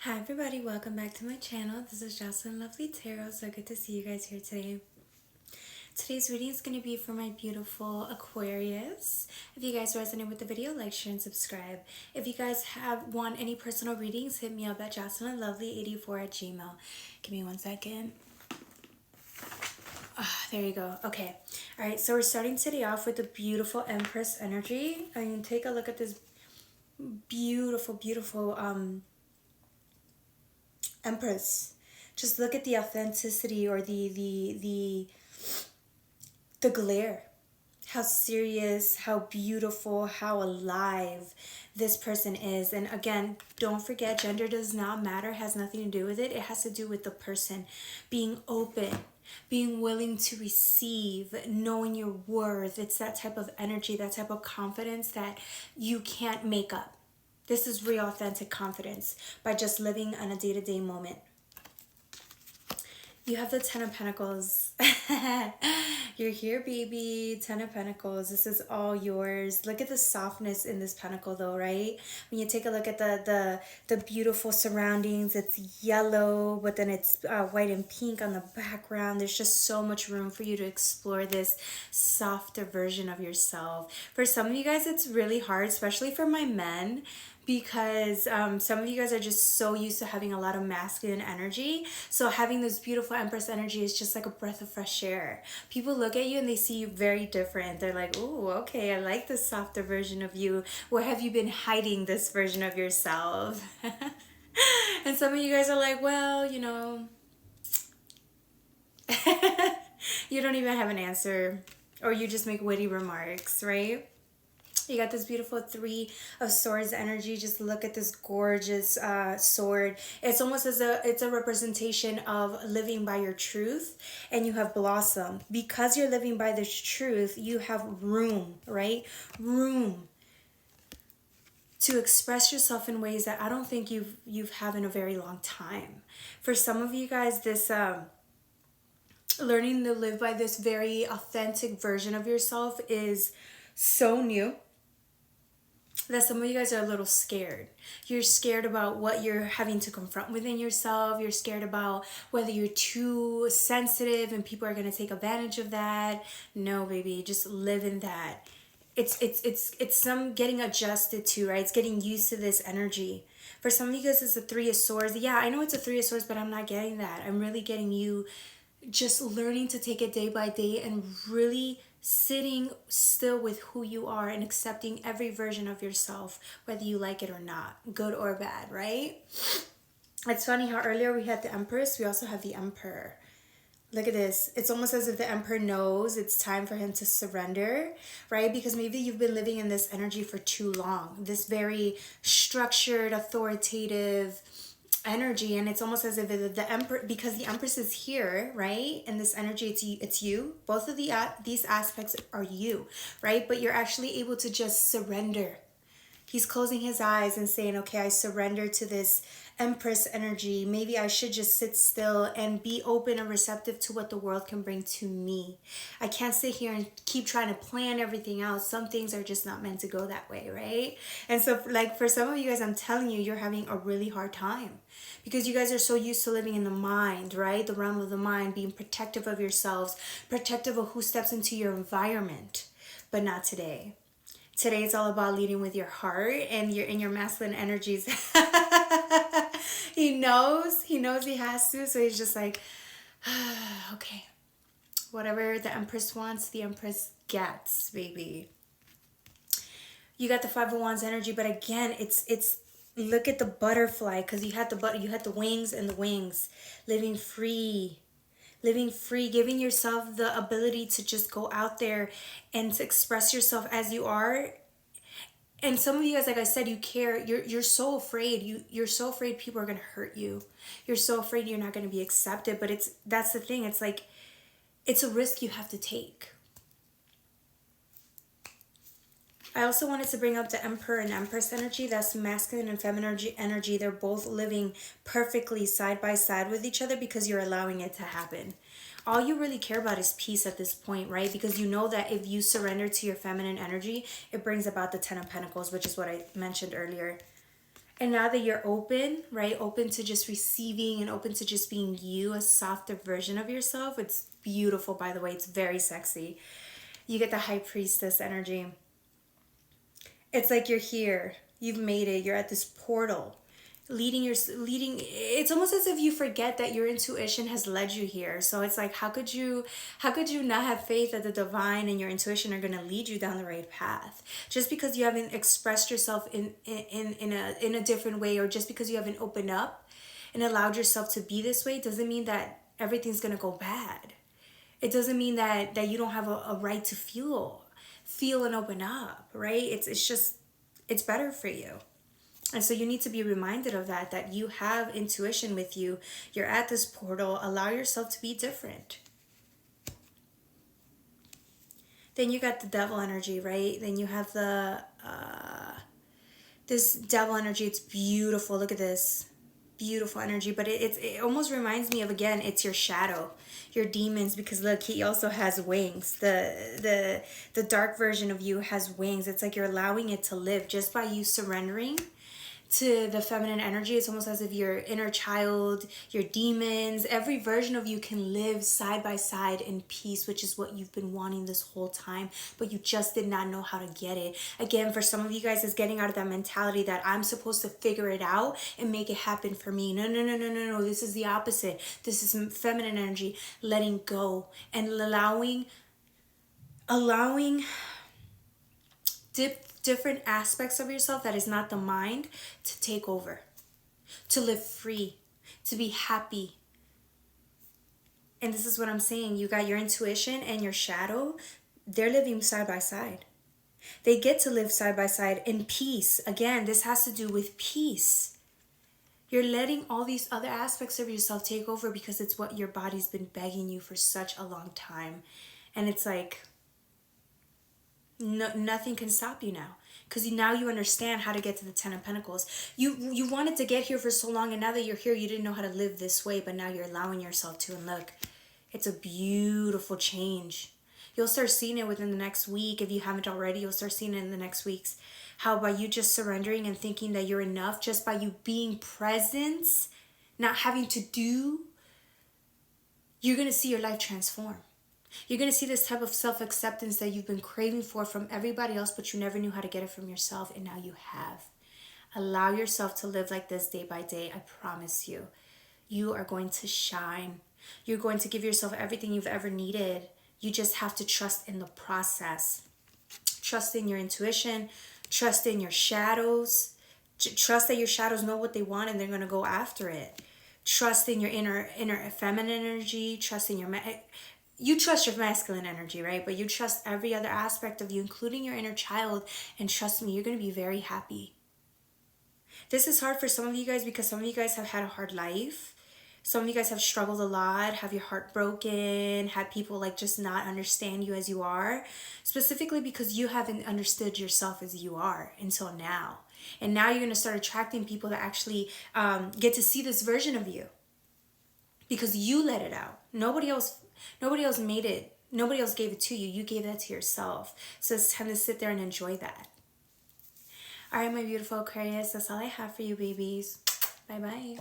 Hi everybody, welcome back to my channel. This is Jocelyn Lovely Tarot. So good to see you guys here today. Today's reading is going to be for my beautiful Aquarius. If you guys resonate with the video, like, share, and subscribe. If you guys want any personal readings, hit me up at jocelynlovely84@gmail. Give me 1 second. There you go. Okay. All right. So we're starting today off with the beautiful Empress energy. I mean, take a look at this beautiful Empress. Just look at the authenticity or the glare. How serious, how beautiful, how alive this person is. And again, don't forget, gender does not matter, has nothing to do with it. It has to do with the person being open, being willing to receive, knowing your worth. It's that type of energy, that type of confidence that you can't make up. This is real authentic confidence by just living on a day-to-day moment. You have the Ten of Pentacles. You're here, baby. Ten of Pentacles. This is all yours. Look at the softness in this pentacle, though, right? When you take a look at the beautiful surroundings, it's yellow, but then it's white and pink on the background. There's just so much room for you to explore this softer version of yourself. For some of you guys, it's really hard, especially for my men, because some of you guys are just so used to having a lot of masculine energy. So having this beautiful Empress energy is just like a breath of fresh air. People look at you and they see you very different. They're like, oh, okay, I like this softer version of you. Where have you been hiding this version of yourself? And some of you guys are like, well, you know, you don't even have an answer, or you just make witty remarks, right? You got this beautiful Three of Swords energy. Just look at this gorgeous sword. It's almost as it's a representation of living by your truth, and you have blossom. Because you're living by this truth, you have room, right? Room to express yourself in ways that I don't think you've had in a very long time. For some of you guys, this learning to live by this very authentic version of yourself is so new that some of you guys are a little scared. You're scared about what you're having to confront within yourself. You're scared about whether you're too sensitive and people are going to take advantage of that. No, baby, just live in that. It's some getting adjusted to, right? It's getting used to this energy. For some of you guys, it's a Three of Swords. Yeah, I know it's a Three of Swords, but I'm not getting that. I'm really getting you just learning to take it day by day and really sitting still with who you are and accepting every version of yourself, whether you like it or not, good or bad, right? It's funny how earlier we had the Empress, we also have the Emperor. Look at this. It's almost as if the Emperor knows it's time for him to surrender, right? Because maybe you've been living in this energy for too long, this very structured, authoritative energy, and it's almost as if the Emperor, because the Empress is here, right, and this energy, it's you. Both of these aspects are you, right? But you're actually able to just surrender. He's closing his eyes and saying, okay, I surrender to this Empress energy. Maybe I should just sit still and be open and receptive to what the world can bring to me. I can't sit here and keep trying to plan everything out. Some things are just not meant to go that way, right? And so, like, for some of you guys, I'm telling you, you're having a really hard time because you guys are so used to living in the mind, right? The realm of the mind, being protective of yourselves, protective of who steps into your environment, but not today. Today it's all about leading with your heart and your masculine energies. He knows he has to, so he's just like, okay, whatever the Empress wants, the Empress gets, baby. You got the Five of Wands energy, but again, it's look at the butterfly, because you had the wings and the wings, living free, giving yourself the ability to just go out there and to express yourself as you are. And some of you guys, like I said, you care. You're so afraid. You're so afraid people are gonna hurt you. You're so afraid you're not gonna be accepted. But that's the thing. It's like, it's a risk you have to take. I also wanted to bring up the Emperor and Empress energy. That's masculine and feminine energy. They're both living perfectly side by side with each other because you're allowing it to happen. All you really care about is peace at this point, right? Because you know that if you surrender to your feminine energy, it brings about the Ten of Pentacles, which is what I mentioned earlier. And now that you're open, right? Open to just receiving and open to just being you, a softer version of yourself. It's beautiful, by the way. It's very sexy. You get the high priestess energy. It's like you're here. You've made it. You're at this portal. Leading, it's almost as if you forget that your intuition has led you here. So it's like, how could you not have faith that the divine and your intuition are going to lead you down the right path? Just because you haven't expressed yourself in a different way, or just because you haven't opened up and allowed yourself to be this way, doesn't mean that everything's going to go bad. It doesn't mean that you don't have a right to feel and open up, right? It's better for you. And so you need to be reminded of that you have intuition with you. You're at this portal. Allow yourself to be different. Then you got the devil energy, right? Then you have this devil energy. It's beautiful. Look at this. Beautiful energy. But it almost reminds me of, again, it's your shadow, your demons, because look, he also has wings. The dark version of you has wings. It's like you're allowing it to live just by you surrendering to the feminine energy. It's almost as if your inner child, your demons, every version of you can live side by side in peace, which is what you've been wanting this whole time, but you just did not know how to get it. Again, for some of you guys, is getting out of that mentality that I'm supposed to figure it out and make it happen for me. No. This is the opposite. This is feminine energy, letting go and allowing different aspects of yourself that is not the mind to take over, to live free, to be happy. And this is what I'm saying. You got your intuition and your shadow. They're living side by side. They get to live side by side in peace. Again, this has to do with peace. You're letting all these other aspects of yourself take over because it's what your body's been begging you for such a long time. And it's like, no, nothing can stop you now, because now you understand how to get to the 10 of Pentacles. You wanted to get here for so long, and now that you're here, you didn't know how to live this way, but now you're allowing yourself to. And look, it's a beautiful change. You'll start seeing it within the next week. If you haven't already, you'll start seeing it in the next weeks. How by you just surrendering and thinking that you're enough, just by you being present, not having to do, you're going to see your life transform. You're going to see this type of self-acceptance that you've been craving for from everybody else, but you never knew how to get it from yourself, and now you have. Allow yourself to live like this day by day. I promise you. You are going to shine. You're going to give yourself everything you've ever needed. You just have to trust in the process. Trust in your intuition. Trust in your shadows. Trust that your shadows know what they want and they're going to go after it. Trust in your inner feminine energy. Trust in your... You trust your masculine energy, right? But you trust every other aspect of you, including your inner child. And trust me, you're going to be very happy. This is hard for some of you guys because some of you guys have had a hard life. Some of you guys have struggled a lot, have your heart broken, had people like just not understand you as you are. Specifically because you haven't understood yourself as you are until now. And now you're going to start attracting people that actually get to see this version of you. Because you let it out. Nobody else made it. Nobody else gave it to you. You gave that to yourself. So it's time to sit there and enjoy that. All right, my beautiful Aquarius. That's all I have for you, babies. Bye-bye.